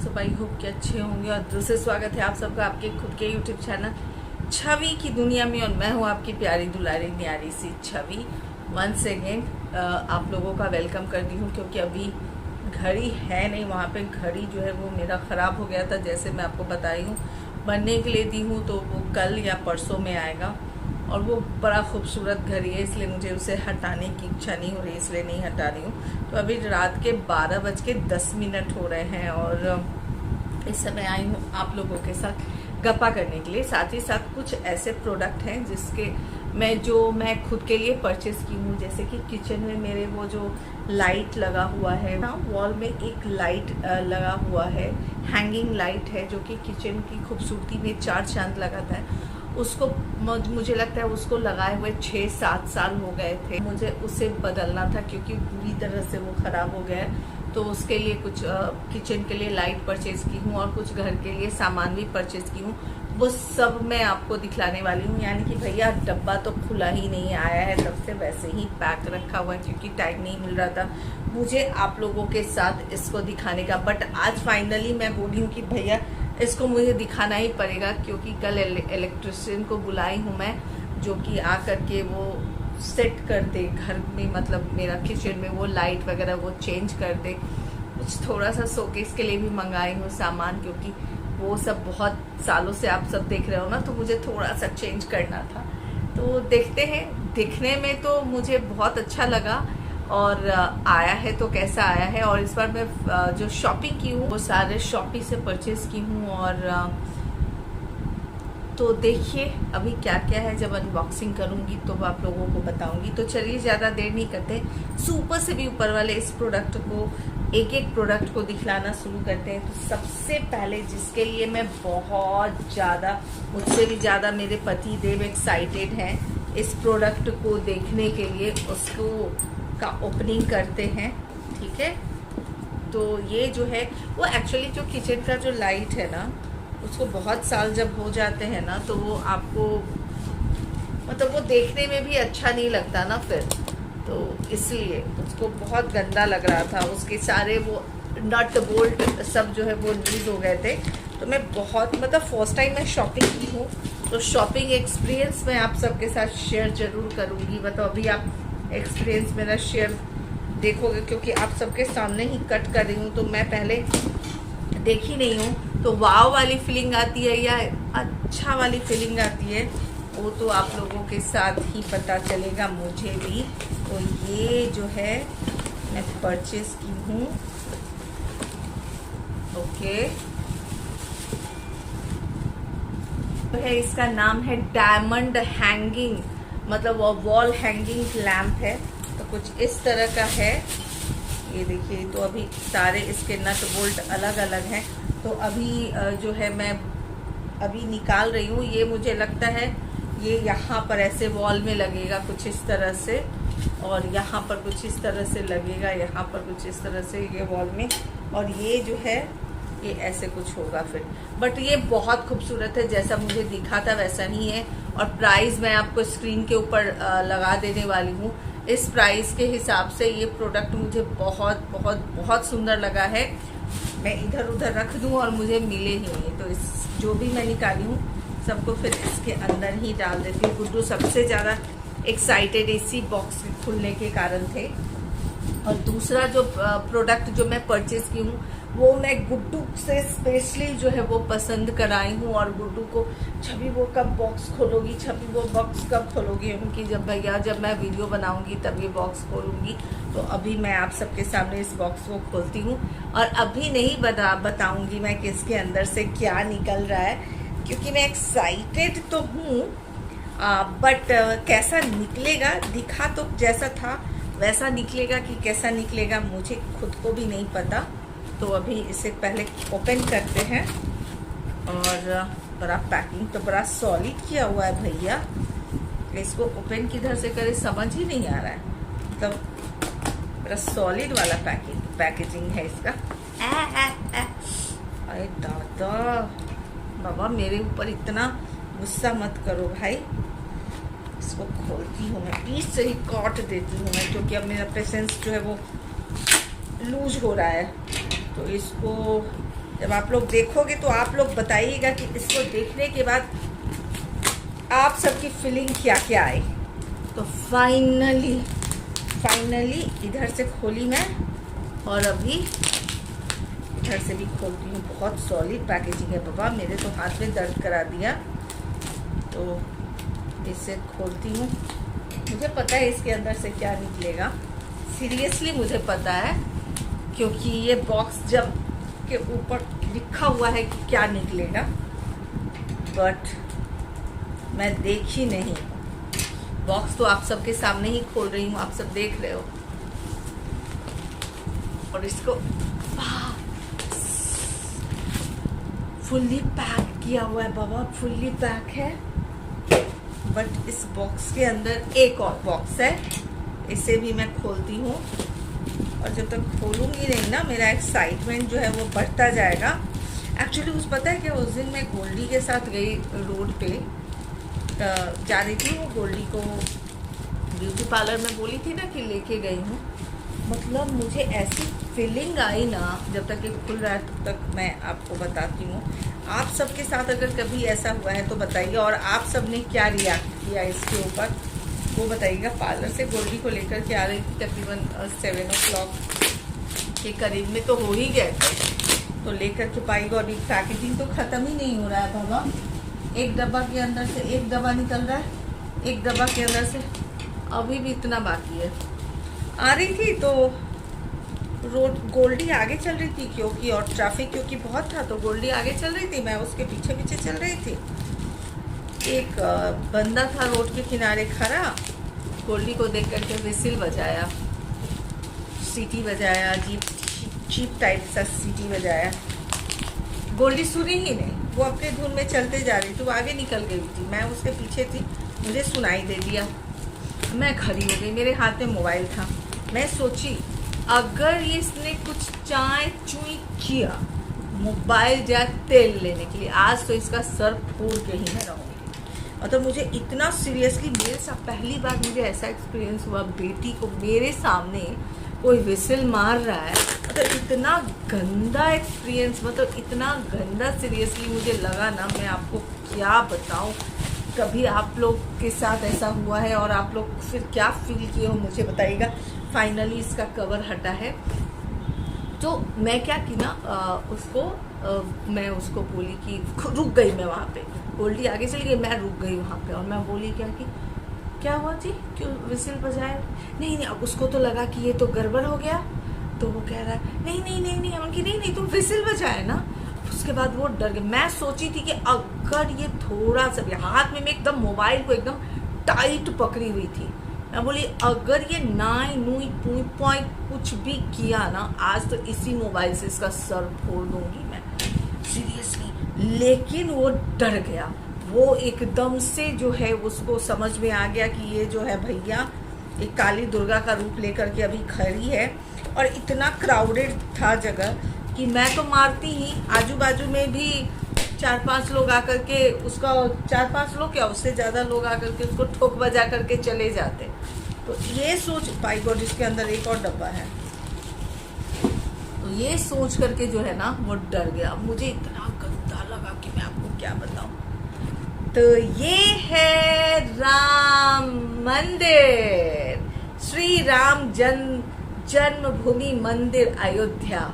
सब I hope कि अच्छे होंगे। और दिल से स्वागत है आप सबका आपके खुद के यूट्यूब चैनल छवि की दुनिया में। और मैं हूँ आपकी प्यारी दुलारी न्यारी सी छवि। वंस अगेन आप लोगों का वेलकम करती हूँ, क्योंकि अभी घड़ी है नहीं वहाँ पे। घड़ी जो है वो मेरा ख़राब हो गया था, जैसे मैं आपको बताई हूँ। बनने के लिए दी हूँ तो वो कल या परसों में आएगा। और वो बड़ा खूबसूरत घड़ी है, इसलिए मुझे उसे हटाने की इच्छा नहीं हो रही, इसलिए नहीं हटा रही हूँ। तो अभी रात के 12:10 हो रहे हैं और इस समय आई हूँ आप लोगों के साथ गप्पा करने के लिए। साथ ही साथ कुछ ऐसे प्रोडक्ट हैं जिसके मैं खुद के लिए परचेज़ की हूँ। जैसे कि किचन में मेरे वो जो लाइट लगा हुआ है ना, वॉल में एक लाइट लगा हुआ है, हैंगिंग लाइट है, जो कि किचन की खूबसूरती में चार चांद लगाता है। उसको मुझे लगता है उसको लगाए हुए 6-7 साल हो गए थे। मुझे उसे बदलना था क्योंकि पूरी तरह से वो ख़राब हो गया है। तो उसके लिए कुछ किचन के लिए लाइट परचेज़ की हूँ और कुछ घर के लिए सामान भी परचेज़ की हूँ। वो सब मैं आपको दिखलाने वाली हूँ। यानी कि भैया डब्बा तो खुला ही नहीं आया है, तब से वैसे ही पैक रखा हुआ है, क्योंकि टाइम नहीं मिल रहा था मुझे आप लोगों के साथ इसको दिखाने का। बट आज फाइनली मैं बोली हूँ कि भैया इसको मुझे दिखाना ही पड़ेगा, क्योंकि कल इलेक्ट्रिशियन को बुलाई हूँ मैं, जो कि आ करके वो सेट कर दे घर में, मतलब मेरा किचन में वो लाइट वगैरह वो चेंज कर दे। कुछ थोड़ा सा शोकेस के लिए भी मंगाई हूँ सामान, क्योंकि वो सब बहुत सालों से आप सब देख रहे हो ना, तो मुझे थोड़ा सा चेंज करना था। तो देखते हैं, दिखने में तो मुझे बहुत अच्छा लगा और आया है तो कैसा आया है। और इस बार मैं जो शॉपिंग की हूँ वो सारे शॉपी से परचेज की हूँ। और तो देखिए अभी क्या क्या है, जब अनबॉक्सिंग करूँगी तो आप लोगों को बताऊँगी। तो चलिए ज़्यादा देर नहीं करते, ऊपर से भी ऊपर वाले इस प्रोडक्ट को, एक एक प्रोडक्ट को दिखलाना शुरू करते हैं। तो सबसे पहले जिसके लिए मैं बहुत ज़्यादा, मुझसे भी ज़्यादा मेरे पति देव एक्साइटेड हैं इस प्रोडक्ट को देखने के लिए, उसको का ओपनिंग करते हैं। ठीक है, तो ये जो है वो एक्चुअली जो किचन का जो लाइट है ना, उसको बहुत साल जब हो जाते हैं ना, तो वो आपको मतलब वो देखने में भी अच्छा नहीं लगता ना फिर। तो इसलिए उसको बहुत गंदा लग रहा था, उसके सारे वो नट बोल्ट सब जो है वो लूज हो गए थे। तो मैं बहुत मतलब फर्स्ट टाइम मैं शॉपिंग की हूँ, तो शॉपिंग एक्सपीरियंस मैं आप सबके साथ शेयर ज़रूर करूँगी। मतलब अभी आप एक्सपीरियंस मेरा शेयर देखोगे, क्योंकि आप सबके सामने ही कट कर रही हूँ, तो मैं पहले देखी नहीं हूँ। तो वाव वाली फीलिंग आती है या अच्छा वाली फीलिंग आती है, वो तो आप लोगों के साथ ही पता चलेगा, मुझे भी। तो ये जो है मैं परचेज की हूँ। ओके, तो है इसका नाम है डायमंड हैंगिंग, मतलब वो वॉल हैंगिंग लैम्प है। तो कुछ इस तरह का है, ये देखिए। तो अभी सारे इसके नट बोल्ट अलग अलग हैं। तो अभी जो है मैं अभी निकाल रही हूँ। ये मुझे लगता है ये यहाँ पर ऐसे वॉल में लगेगा कुछ इस तरह से, और यहाँ पर कुछ इस तरह से लगेगा, यहाँ पर कुछ इस तरह से ये वॉल में, और ये जो है ये ऐसे कुछ होगा फिर। बट ये बहुत खूबसूरत है, जैसा मुझे दिखा था वैसा नहीं है। और प्राइस मैं आपको स्क्रीन के ऊपर लगा देने वाली हूँ। इस प्राइस के हिसाब से ये प्रोडक्ट मुझे बहुत बहुत बहुत सुंदर लगा है। मैं इधर उधर रख दूँ और मुझे मिले ही नहीं, तो इस जो भी मैं निकाली हूँ सबको फिर इसके अंदर ही डाल देती हूँ। गुड्डू सबसे ज़्यादा एक्साइटेड इसी बॉक्स खुलने के कारण थे। और दूसरा जो प्रोडक्ट जो मैं परचेज़ की हूँ वो मैं गुड्डू से स्पेशली जो है वो पसंद कराई हूँ। और गुड्डू को, छवि वो कब बॉक्स खोलोगी, छवि वो बॉक्स कब खोलोगी, उनकी जब भैया जब मैं वीडियो बनाऊंगी तब ये बॉक्स खोलूंगी। तो अभी मैं आप सबके सामने इस बॉक्स को खोलती हूँ, और अभी नहीं बताऊंगी मैं कि इसके अंदर से क्या निकल रहा है, क्योंकि मैं एक्साइटेड तो हूँ, बट कैसा निकलेगा, दिखा तो जैसा था वैसा निकलेगा कि कैसा निकलेगा मुझे खुद को भी नहीं पता। तो अभी इसे पहले ओपन करते हैं। और बड़ा पैकिंग तो बड़ा सॉलिड किया हुआ है भैया, इसको ओपन किधर से करे समझ ही नहीं आ रहा है। मतलब बड़ा सॉलिड वाला पैकेजिंग है इसका। अरे दादा बाबा, मेरे ऊपर इतना गुस्सा मत करो भाई। इसको खोलती हूँ मैं, पीस से ही काट देती हूँ मैं, क्योंकि अब मेरा पेशेंस जो है वो लूज हो रहा है। तो इसको जब आप लोग देखोगे तो आप लोग बताइएगा कि इसको देखने के बाद आप सबकी फीलिंग क्या क्या आई। तो फाइनली इधर से खोली मैं और अभी इधर से भी खोलती हूँ। बहुत सॉलिड पैकेजिंग है बाबा, मेरे तो हाथ में दर्द करा दिया। तो इसे खोलती हूँ, मुझे पता है इसके अंदर से क्या निकलेगा, सीरियसली मुझे पता है, क्योंकि ये बॉक्स जब के ऊपर लिखा हुआ है कि क्या निकलेगा, बट मैं देखी नहीं। बॉक्स तो आप सबके सामने ही खोल रही हूँ, आप सब देख रहे हो। और इसको फुल्ली पैक किया हुआ है बाबा, फुल्ली पैक है। बट इस बॉक्स के अंदर एक और बॉक्स है, इसे भी मैं खोलती हूँ। और जब तक खोलूँगी नहीं ना, मेरा एक्साइटमेंट जो है वो बढ़ता जाएगा। एक्चुअली उस पता है कि उस दिन मैं गोल्डी के साथ गई, रोड पे जा रही थी। वो गोल्डी को ब्यूटी पार्लर में बोली थी ना कि लेके गई हूँ। मतलब मुझे ऐसी फीलिंग आई ना, जब तक ये खुल रहा है तब तक मैं आपको बताती हूँ। आप सबके साथ अगर कभी ऐसा हुआ है तो बताइए, और आप सब ने क्या रिएक्ट किया इसके ऊपर वो बताइएगा। पार्लर से गोल्डी को लेकर के आ रही थी, तकरीबन 7 o'clock के करीब में तो हो ही गए थे। तो लेकर के पाएगा, और पैकेजिंग तो ख़त्म ही नहीं हो रहा है बाबा। एक डब्बा के अंदर से एक डब्बा निकल रहा है, एक डब्बा के अंदर से अभी भी इतना बाकी है। आ रही थी तो रोड गोल्डी आगे चल रही थी, क्योंकि और ट्रैफिक क्योंकि बहुत था, तो गोल्डी आगे चल रही थी, मैं उसके पीछे पीछे चल रही थी। एक बंदा था रोड के किनारे खड़ा, गोल्डी को देख करके विसिल बजाया, सीटी बजाया, जीप टाइप सा सीटी बजाया। गोल्डी सुनी ही नहीं, वो अपने धुन में चलते जा रही थी, वो आगे निकल गई थी, मैं उसके पीछे थी, मुझे सुनाई दे दिया। मैं खड़ी हो गई, मेरे हाथ में मोबाइल था। मैं सोची अगर ये इसने कुछ चाय चुई किया मोबाइल या तेल लेने के लिए, आज तो इसका सर फोड़ के ही मैं रहूँगी। मतलब मुझे इतना सीरियसली, मेरे साथ पहली बार मुझे ऐसा एक्सपीरियंस हुआ, बेटी को मेरे सामने कोई विसिल मार रहा है। मतलब इतना गंदा एक्सपीरियंस, मतलब इतना गंदा सीरियसली मुझे लगा ना, मैं आपको क्या बताऊं। कभी आप लोग के साथ ऐसा हुआ है और आप लोग फिर क्या फील किए हो मुझे बताइएगा। फाइनली इसका कवर हटा है, तो मैं क्या की ना, मैं उसको बोली कि रुक गई मैं वहाँ पे। गोल्डी आगे चली गई, मैं रुक गई वहाँ पे, और मैं बोली क्या हुआ जी, क्यों विसिल बजाए? नहीं, अब उसको तो लगा कि ये तो गड़बड़ हो गया, तो वो कह रहा है नहीं, उनकी नहीं तुम विसिल बजाए ना। उसके बाद वो डर गए। मैं सोची थी कि अगर ये थोड़ा सा भी, हाथ में मैं एकदम मोबाइल को एकदम टाइट पकड़ी हुई थी, मैं बोली अगर ये नाई नूई पुई पॉइंट कुछ भी किया ना, आज तो इसी मोबाइल से इसका सर फोड़ दूंगी मैं, सीरियसली। लेकिन वो डर गया, वो एकदम से जो है उसको समझ में आ गया कि ये जो है भैया एक काली दुर्गा का रूप लेकर के अभी खड़ी है। और इतना क्राउडेड था जगह कि मैं तो मारती ही, आजू बाजू में भी 4-5 लोग आकर के उसका, 4-5 लोग क्या उससे ज़्यादा लोग आकर के उसको ठोक बजा करके चले जाते। तो ये सोच, बाई गॉड इसके अंदर एक और डब्बा है, तो ये सोच करके जो है ना वो डर गया। मुझे इतना गंदा लगा कि मैं आपको क्या बताऊं। तो ये है राम मंदिर, श्री राम जन्मभूमि मंदिर अयोध्या।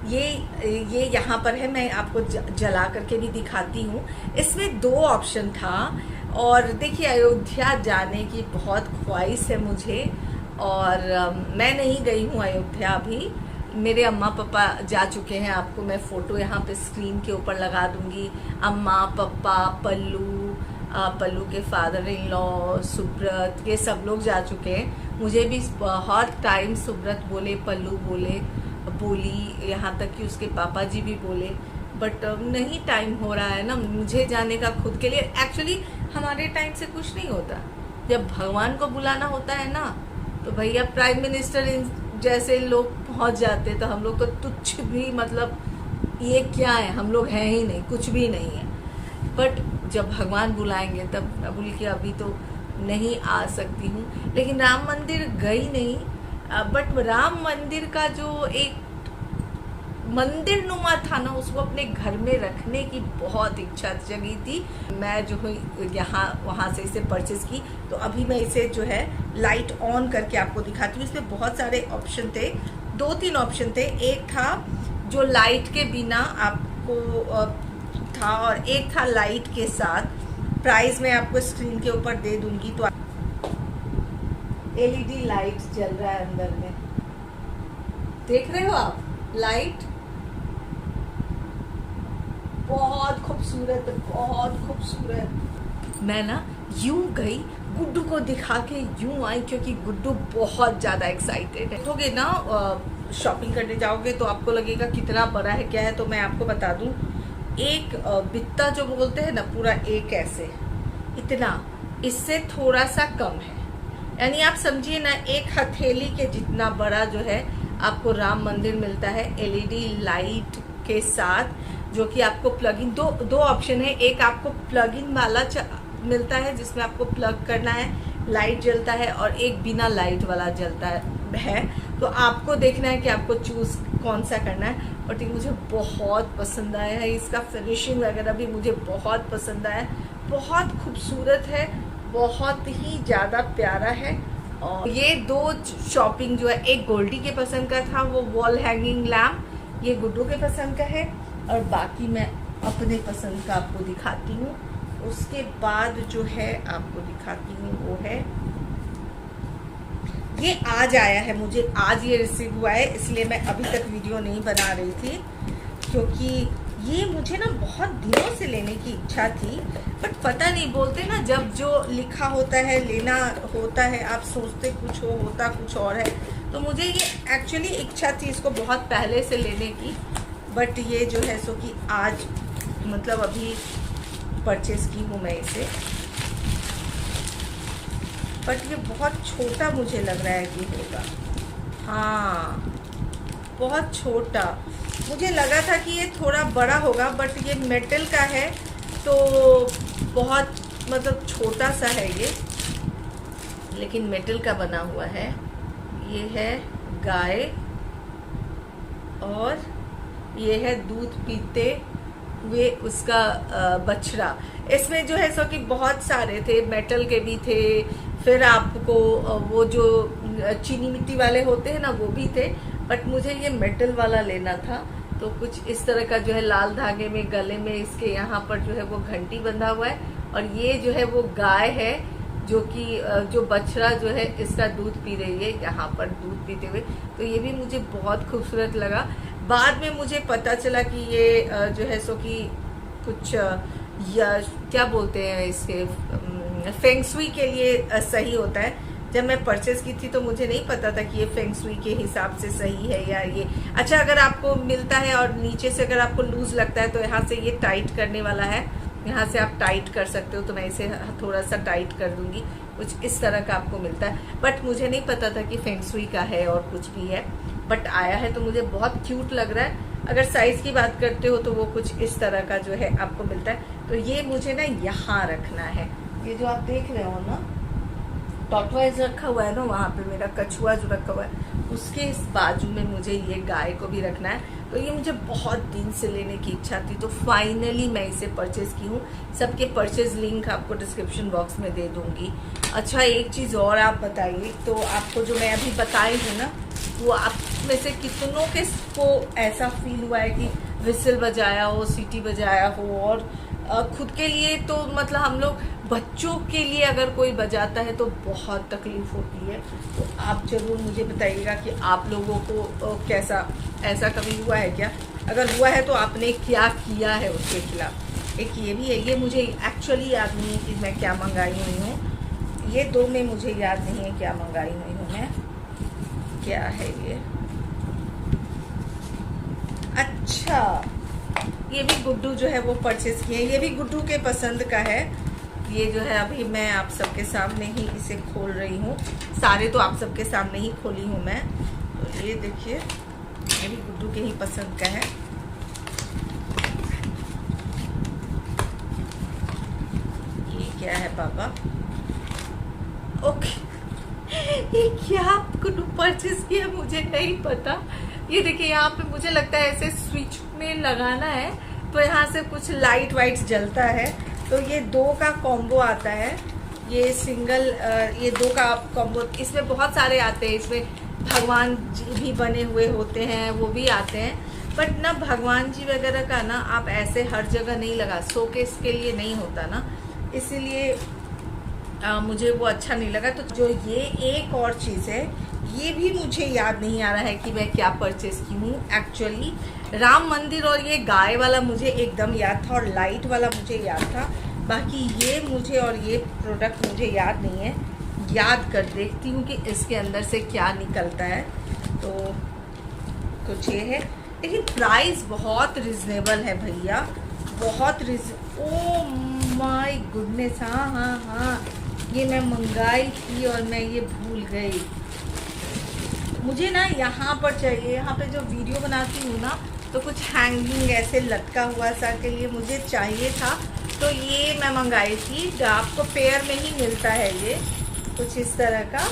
ये यहाँ पर है, मैं आपको जला करके भी दिखाती हूँ। इसमें 2 ऑप्शन था, और देखिए अयोध्या जाने की बहुत ख्वाहिश है मुझे, और मैं नहीं गई हूँ अयोध्या अभी। मेरे अम्मा पापा जा चुके हैं, आपको मैं फ़ोटो यहाँ पे स्क्रीन के ऊपर लगा दूँगी। अम्मा पापा, पल्लू के फादर इन लॉ, सुब्रत, ये सब लोग जा चुके हैं। मुझे भी बहुत टाइम सुब्रत बोले, पल्लू बोली, यहाँ तक कि उसके पापा जी भी बोले, बट नहीं टाइम हो रहा है ना मुझे जाने का खुद के लिए। एक्चुअली हमारे टाइम से कुछ नहीं होता, जब भगवान को बुलाना होता है ना, तो भैया प्राइम मिनिस्टर जैसे लोग पहुँच जाते, तो हम लोग तो तुच्छ भी, मतलब ये क्या है, हम लोग हैं ही नहीं, कुछ भी नहीं है। बट जब भगवान बुलाएंगे तब मैं बोली कि अभी तो नहीं आ सकती हूँ। लेकिन राम मंदिर गई नहीं, बट राम मंदिर का जो एक मंदिर नुमा था ना, उसको अपने घर में रखने की बहुत इच्छा जगी थी। मैं जो है यहाँ वहाँ से इसे परचेज़ की। तो अभी मैं इसे जो है लाइट ऑन करके आपको दिखाती हूँ। इसमें बहुत सारे ऑप्शन थे, 2-3 ऑप्शन थे। एक था जो लाइट के बिना आपको था, और एक था लाइट के साथ। प्राइस मैं आपको स्क्रीन के ऊपर दे दूंगी। तो एलईडी लाइट जल रहा है अंदर में, देख रहे हो आप लाइट, बहुत खूबसूरत, बहुत खूबसूरत। मैं ना यूं गई, गुड्डू को दिखा के यूं आई, क्योंकि गुड्डू बहुत ज़्यादा एक्साइटेड है। देखोगे ना शॉपिंग करने जाओगे तो आपको लगेगा कितना बड़ा है, क्या है। तो मैं आपको बता दूं, एक बित्ता जो बोलते हैं ना, पूरा एक ऐसे इतना, इससे थोड़ा सा कम है। यानी आप समझिए ना, एक हथेली के जितना बड़ा जो है आपको राम मंदिर मिलता है एलईडी लाइट के साथ, जो कि आपको प्लग इन, दो ऑप्शन है। एक आपको प्लग इन वाला मिलता है जिसमें आपको प्लग करना है, लाइट जलता है, और एक बिना लाइट वाला जलता है। तो आपको देखना है कि आपको चूज कौन सा करना है। बट ये मुझे बहुत पसंद आया है, इसका फिनिशिंग वगैरह भी मुझे बहुत पसंद आया। बहुत खूबसूरत है, बहुत ही ज़्यादा प्यारा है। और ये 2 शॉपिंग जो है, एक गोल्डी के पसंद का था, वो वॉल हैंगिंग लैम्प, ये गुड्डू के पसंद का है। और बाकी मैं अपने पसंद का आपको दिखाती हूँ। उसके बाद जो है आपको दिखाती हूँ वो है, ये आज आया है, मुझे आज ये रिसीव हुआ है, इसलिए मैं अभी तक वीडियो नहीं बना रही थी, क्योंकि ये मुझे ना बहुत दिनों से लेने की इच्छा थी। बट पता नहीं, बोलते ना, जब जो लिखा होता है लेना होता है, आप सोचते कुछ हो, होता कुछ और है। तो मुझे ये एक्चुअली इच्छा थी इसको बहुत पहले से लेने की। बट ये जो है सो कि आज मतलब अभी परचेज की हूँ मैं इसे। बट ये बहुत छोटा मुझे लग रहा है कि होगा, हाँ बहुत छोटा। मुझे लगा था कि ये थोड़ा बड़ा होगा, बट ये मेटल का है तो बहुत मतलब छोटा सा है ये, लेकिन मेटल का बना हुआ है। ये है गाय और ये है दूध पीते हुए उसका बछड़ा। इसमें जो है सो कि बहुत सारे थे, मेटल के भी थे, फिर आपको वो जो चीनी मिट्टी वाले होते हैं ना वो भी थे। बट मुझे ये मेटल वाला लेना था। तो कुछ इस तरह का जो है लाल धागे में गले में इसके यहाँ पर जो है वो घंटी बंधा हुआ है, और ये जो है वो गाय है जो कि जो बछड़ा जो है इसका दूध पी रही है यहाँ पर दूध पीते हुए। तो ये भी मुझे बहुत खूबसूरत लगा। बाद में मुझे पता चला कि ये जो है सो कि कुछ या क्या बोलते हैं इसके, फेंग शुई के लिए सही होता है। जब मैं परचेज की थी तो मुझे नहीं पता था कि ये फेंग शुई के हिसाब से सही है या ये अच्छा। अगर आपको मिलता है और नीचे से अगर आपको लूज लगता है तो यहाँ से ये टाइट करने वाला है, यहाँ से आप टाइट कर सकते हो। तो मैं इसे थोड़ा सा टाइट कर दूंगी, कुछ इस तरह का आपको मिलता है। बट मुझे नहीं पता था कि फेंग शुई का है और कुछ भी है। बट आया है तो मुझे बहुत क्यूट लग रहा है। अगर साइज की बात करते हो तो वो कुछ इस तरह का जो है आपको मिलता है। तो ये मुझे ना यहाँ रखना है। ये जो आप देख रहे हो ना टॉर्टवाइज रखा हुआ है ना, वहाँ पे मेरा कछुआ जो रखा हुआ है उसके इस बाजू में मुझे ये गाय को भी रखना है। तो ये मुझे बहुत दिन से लेने की इच्छा थी, तो फाइनली मैं इसे परचेज की हूँ। सबके परचेज लिंक आपको डिस्क्रिप्शन बॉक्स में दे दूंगी। अच्छा एक चीज़ और आप बताइए, तो आपको जो मैं अभी बताई हूँ ना, वो आप में से कितनों के को ऐसा फील हुआ है कि विसल बजाया हो, सीटी बजाया हो, और खुद के लिए तो मतलब हम लोग बच्चों के लिए अगर कोई बजाता है तो बहुत तकलीफ होती है। तो आप जरूर मुझे बताइएगा कि आप लोगों को कैसा, ऐसा कभी हुआ है क्या? अगर हुआ है तो आपने क्या किया है उसके खिलाफ। एक ये भी है, ये मुझे एक्चुअली याद नहीं है कि मैं क्या मंगाई हुई हूँ। ये 2 में मुझे याद नहीं है क्या मंगाई हुई हूँ मैं। क्या है ये? अच्छा ये भी गुड्डू जो है वो परचेज किए, ये भी गुड्डू के पसंद का है। ये जो है अभी मैं आप सबके सामने ही इसे खोल रही हूँ। सारे तो आप सबके सामने ही खोली हूँ मैं। तो ये देखिए, ये भी गुड्डू के ही पसंद का है। ये क्या है पापा? ओके ये क्या कुछ परचेज किया मुझे नहीं पता। ये देखिए यहाँ पे मुझे लगता है ऐसे स्विच में लगाना है तो यहाँ से कुछ लाइट वाइट जलता है। तो ये 2 का कॉम्बो आता है, ये सिंगल ये 2 का कॉम्बो। इसमें बहुत सारे आते हैं, इसमें भगवान जी भी बने हुए होते हैं, वो भी आते हैं। बट ना भगवान जी वगैरह का ना आप ऐसे हर जगह नहीं लगा, शोकेस के लिए नहीं होता ना, इसीलिए मुझे वो अच्छा नहीं लगा। तो जो ये एक और चीज़ है, ये भी मुझे याद नहीं आ रहा है कि मैं क्या परचेस की हूँ एक्चुअली। राम मंदिर और ये गाय वाला मुझे एकदम याद था और लाइट वाला मुझे याद था। बाकी ये मुझे और ये प्रोडक्ट मुझे याद नहीं है, याद कर देखती हूँ कि इसके अंदर से क्या निकलता है। तो कुछ ये है, लेकिन प्राइस बहुत रिजनेबल है भैया, बहुत ओ माय गुडनेस। हाँ हाँ हाँ, ये मैं मंगाई थी और मैं ये भूल गई। मुझे ना यहाँ पर चाहिए, यहाँ पे जो वीडियो बनाती हूँ ना, तो कुछ हैंगिंग ऐसे लटका हुआ सा के लिए मुझे चाहिए था। तो ये मैं मंगाई थी, आपको पेयर में ही मिलता है ये कुछ इस तरह का,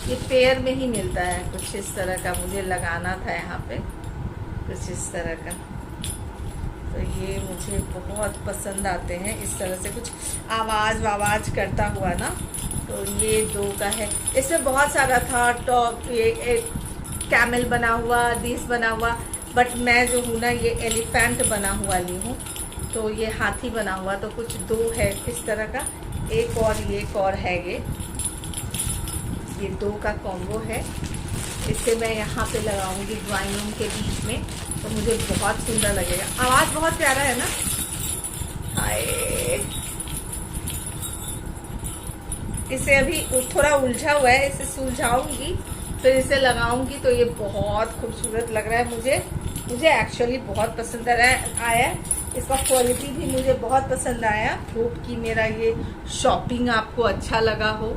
ये पेयर में ही मिलता है कुछ इस तरह का। मुझे लगाना था यहाँ पे कुछ इस तरह का, तो ये मुझे बहुत पसंद आते हैं इस तरह से, कुछ आवाज़ करता हुआ ना। तो ये 2 का है, इसमें बहुत सारा था, टॉप, ये एक कैमल बना हुआ, दिस बना हुआ, बट मैं जो हूँ ना ये एलिफेंट बना हुआ ली हूँ, तो ये हाथी बना हुआ। तो कुछ 2 है इस तरह का, एक और है ये 2 का कॉम्बो है। इसे मैं यहाँ पे लगाऊंगी ड्राइंग रूम के बीच में, तो मुझे बहुत सुंदर लगेगा। आवाज़ बहुत प्यारा है ना, हाय। इसे अभी थोड़ा उलझा हुआ है, इसे सुलझाऊंगी फिर इसे लगाऊंगी, तो ये बहुत खूबसूरत लग रहा है। मुझे एक्चुअली बहुत पसंद आया, इसका क्वालिटी भी मुझे बहुत पसंद आया। होप कि मेरा ये शॉपिंग आपको अच्छा लगा हो।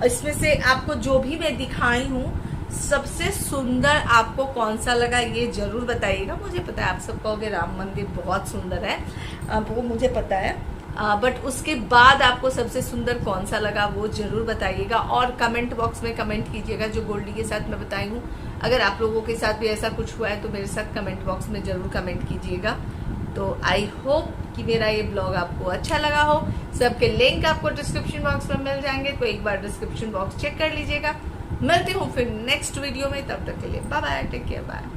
इसमें से आपको जो भी मैं दिखाई हूँ, सबसे सुंदर आपको कौन सा लगा ये ज़रूर बताइएगा। मुझे पता है आप सब कहोगे राम मंदिर बहुत सुंदर है, वो मुझे पता है, बट उसके बाद आपको सबसे सुंदर कौन सा लगा वो ज़रूर बताइएगा। और कमेंट बॉक्स में कमेंट कीजिएगा, जो गोल्डी के साथ मैं बताई हूँ। अगर आप लोगों के साथ भी ऐसा कुछ हुआ है तो मेरे साथ कमेंट बॉक्स में ज़रूर कमेंट कीजिएगा। तो आई होप कि मेरा ये ब्लॉग आपको अच्छा लगा हो। सबके लिंक आपको डिस्क्रिप्शन बॉक्स में मिल जाएंगे, तो एक बार डिस्क्रिप्शन बॉक्स चेक कर लीजिएगा। मिलते हूँ फिर नेक्स्ट वीडियो में, तब तक के लिए bye bye, take care, bye.